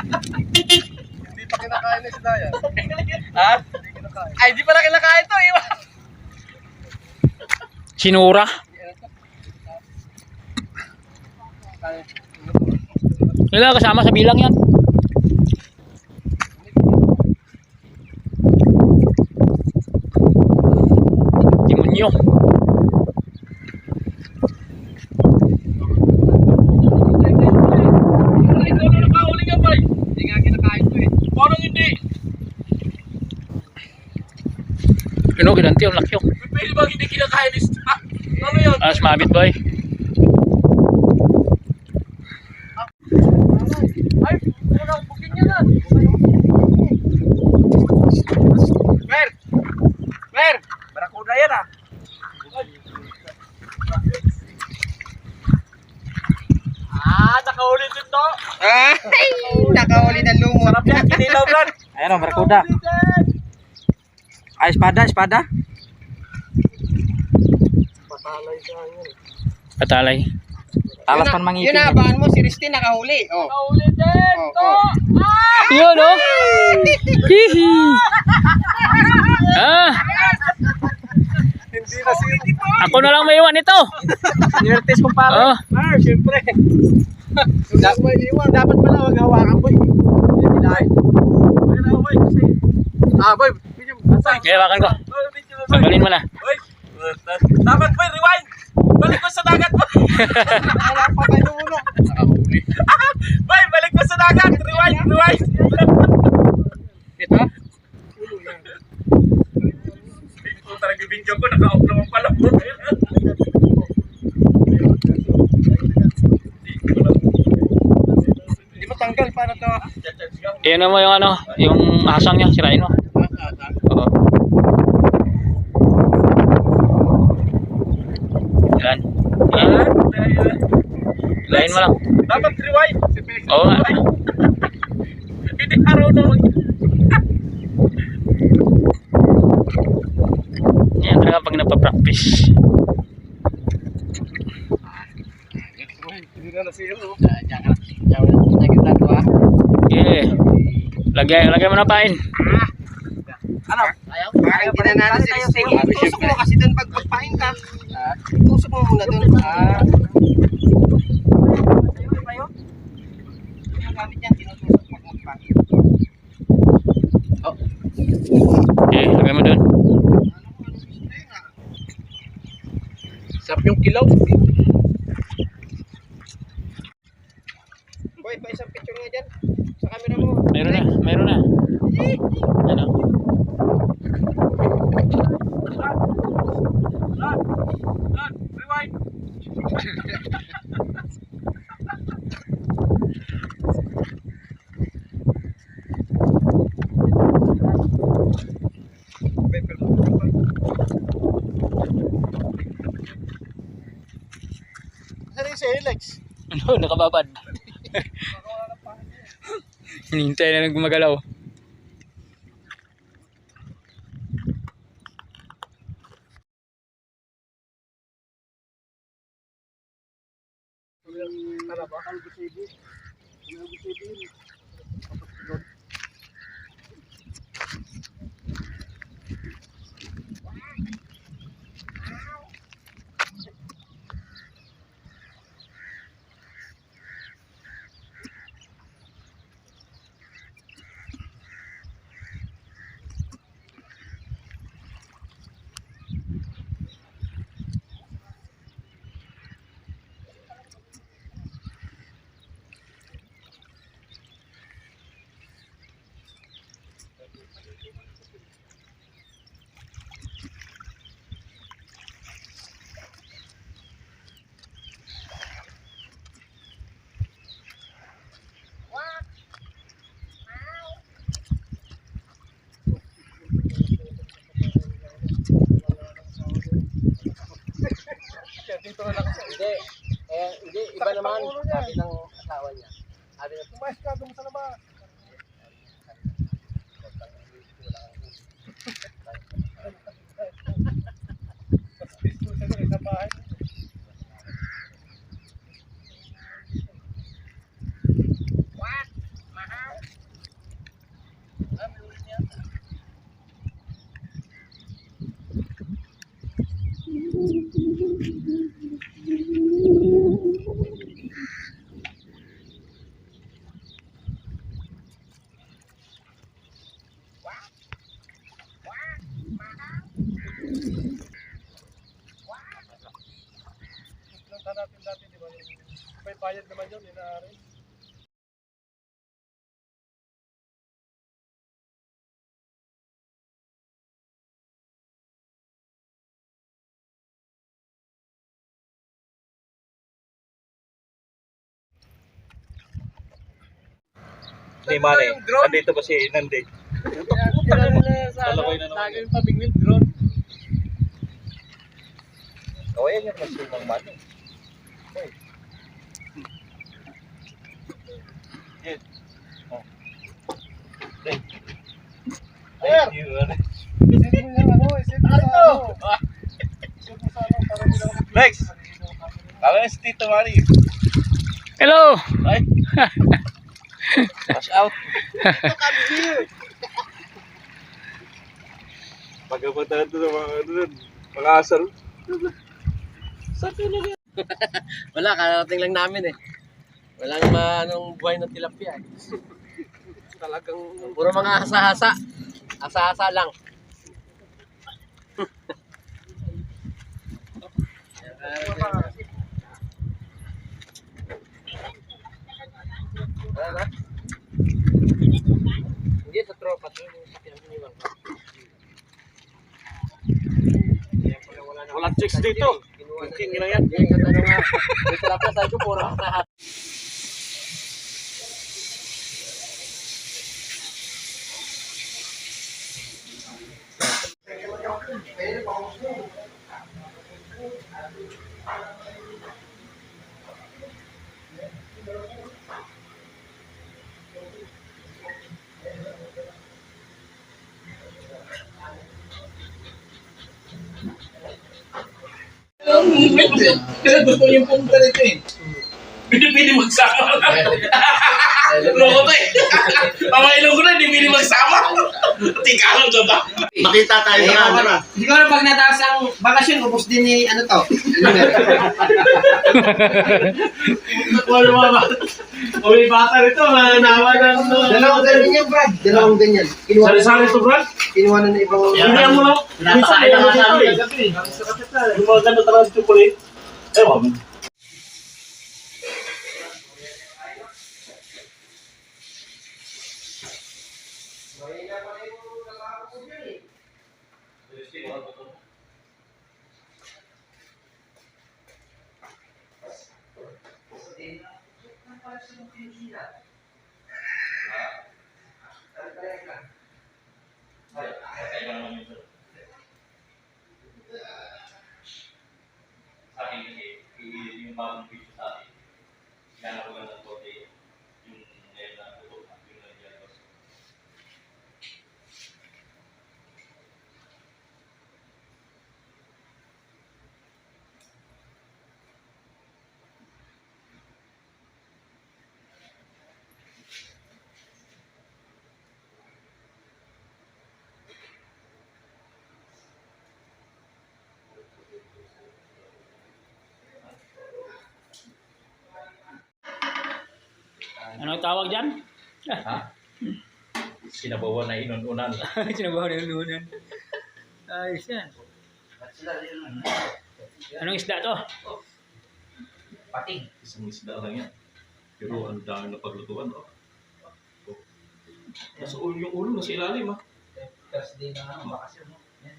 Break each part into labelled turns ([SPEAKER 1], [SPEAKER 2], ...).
[SPEAKER 1] Hindi pa kinakain na si Daya.
[SPEAKER 2] Ha? Ay, di pala kinakain to.
[SPEAKER 3] Sinura. Wala kasama sa bilang yan. Timonyo.
[SPEAKER 2] Hindi nga kinakain to eh. Parang hindi.
[SPEAKER 3] Ano, ginanti yung lakyo.
[SPEAKER 2] Pwede bang hindi kinakain is... ano yun?
[SPEAKER 3] Sumabit boy.
[SPEAKER 2] Ay, unang bugin niya na. Mer! Mer! Barakuda yan ah. Nakahuli din to.
[SPEAKER 1] Ay, nakahuli ng lumot.
[SPEAKER 2] Sarap yan, kinilaw Brad.
[SPEAKER 4] Ayan o, barakuda. Ay, espada, espada.
[SPEAKER 3] Patalay.
[SPEAKER 4] Talas pan mangipin.
[SPEAKER 1] Yun na, abangan mo, si Ristin nakahuli. Oh.
[SPEAKER 2] Nakahuli din to.
[SPEAKER 3] Yun oh. Hihi. Ah,
[SPEAKER 1] Hindi na si...
[SPEAKER 3] ako na lang may iwan ito.
[SPEAKER 4] Nirtes kong pare.
[SPEAKER 3] Oh,
[SPEAKER 1] Siyempre. Dapat pala wag hawakan boy. Boy.
[SPEAKER 3] okay, hawakan ko. Tanggalin mo na.
[SPEAKER 2] Dapat boy, rewind. Balik ko sa dagat mo.
[SPEAKER 1] Wala pa kayo muna. Nakahuli.
[SPEAKER 2] Boy, balik ko sa dagat. Rewind, rewind.
[SPEAKER 1] Ito?
[SPEAKER 2] Ito talaga video ko, naka-off naman pala.
[SPEAKER 1] Hindi mo tanggal para to.
[SPEAKER 3] Iyan mo yung ano, yung asang niya, sirain mo. Oo. Yan. Lain mo lang.
[SPEAKER 2] Dapat rewind.
[SPEAKER 3] Oo nga.
[SPEAKER 2] Hindi araw na mag...
[SPEAKER 3] Yan talaga pag napapractice.
[SPEAKER 1] Hindi na nasiro.
[SPEAKER 3] Okay. Lagay mo na pain.
[SPEAKER 2] Ano?
[SPEAKER 1] Parang ginanala si Ristin. Tusok mo kasi doon pag magpahin ka. Tusok mo muna doon. Yung gamit yan, tinutusok pag magpahin.
[SPEAKER 3] Okay, lagay mo dun.
[SPEAKER 1] Sarap yung kilaw. Boy, pa isang picture nga dyan. Sa camera mo.
[SPEAKER 3] Meron na, meron na. Ano?
[SPEAKER 2] Rewind.
[SPEAKER 1] Saan yung si Alex?
[SPEAKER 3] Ano, nakababad. Hinihintay na lang gumagalaw.
[SPEAKER 1] Hindi, iba naman. Sabi ng asawa niya. Sabi na, tumayas ka, doon sa labas. Pinunta natin dati, di ba? May bayad naman yun, inaari.
[SPEAKER 2] Ni Manny, nandito ba si Nandi?
[SPEAKER 1] Kailan nila sa ano,
[SPEAKER 2] Talabay na naman
[SPEAKER 1] lagi yung pamingwit drone.
[SPEAKER 2] Kawayan yung masumang Manny. Yes. Oh. Thank you.
[SPEAKER 1] Isipin mo yung ano, isipin mo sa ano. Isipin mo sa ano, para hindi lang
[SPEAKER 2] Next. Kala si Tito Manny.
[SPEAKER 3] Hello!
[SPEAKER 2] Ay. Wash out. Pagkapunta ito ng mga ano nun, mga asal.
[SPEAKER 1] Wala, karating lang namin eh. Walang anong buhay ng tilapia eh. Talagang puro mga hasa-hasa. Hasa-hasa lang. Ano? Hindi sa tropa to.
[SPEAKER 2] Walang chicks dito. King lang yan.
[SPEAKER 1] Hindi, ano nga. May tilapia sa ito, puro hasa-hasa.
[SPEAKER 2] Kaya gusto yung punta nito eh. Pili magsama. Loko to eh. Pamailan ko na, hindi pili magsama. Tikalan ka ba?
[SPEAKER 1] Makita tayo sa camera.
[SPEAKER 5] Siguro pag nataas ang bakasyon, ubos din ni ano to.
[SPEAKER 2] Wala ba? O may bata rito, nawa ng...
[SPEAKER 5] Dalawang ganyan yan, Brad. Dalawang ganyan.
[SPEAKER 2] Sari-sari to, Brad?
[SPEAKER 5] Kinuha na ng ibang...
[SPEAKER 2] Hindi mo lang. Minsan may ano dito eh. Yung mga ganda talaga sa chocolate. Ewan. Sa akin kasi, yung bagong video sa akin, kaya ko lang ng konti, yung ngayon na tutok, yung nandiyan.
[SPEAKER 3] Ano tawag dyan?
[SPEAKER 2] Ha? Sinabawan na inununan.
[SPEAKER 3] Sinabaw na yung lunan. Ayos yan. Anong isda to?
[SPEAKER 5] Pating.
[SPEAKER 2] Isang isda lang yan. Pero ang dami na paglutuan. Oh. Nasa ulo yung ulo, nasa ilalim ha.
[SPEAKER 5] Thursday na ano, bakasyon. No? Yan.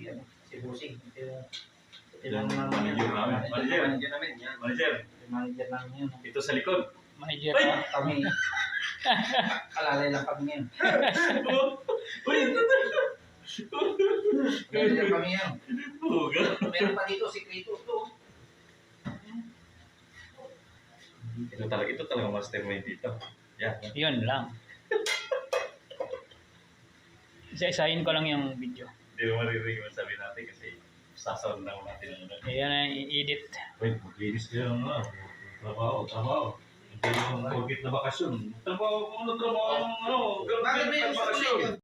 [SPEAKER 5] Yan. Si Busing. Ito
[SPEAKER 2] Yan,
[SPEAKER 5] yung
[SPEAKER 2] manager namin.
[SPEAKER 5] Manager namin. Yan.
[SPEAKER 2] Manager,
[SPEAKER 5] Yung manager namin yun.
[SPEAKER 2] ito sa likod.
[SPEAKER 3] Manager
[SPEAKER 2] Ay!
[SPEAKER 3] ka.
[SPEAKER 5] Kami. Alalay lang kami ngayon.
[SPEAKER 2] Uy!
[SPEAKER 5] Manager kami ngayon.
[SPEAKER 2] Puga.
[SPEAKER 5] Meron pa dito, sikreto to.
[SPEAKER 2] Ito talaga mastermind dito. Yan.
[SPEAKER 3] Yun lang. Isa-isahin ko lang yung video.
[SPEAKER 2] Hindi mo maririnig yung sabi natin kasi sasaw lang natin.
[SPEAKER 3] Ayan na i-edit.
[SPEAKER 2] Wait, maglinis kayo ng trabaho. Hindi yung forget na bakasyon. Trabaho, ano trabaho,
[SPEAKER 5] Bakit may
[SPEAKER 2] bakasyon.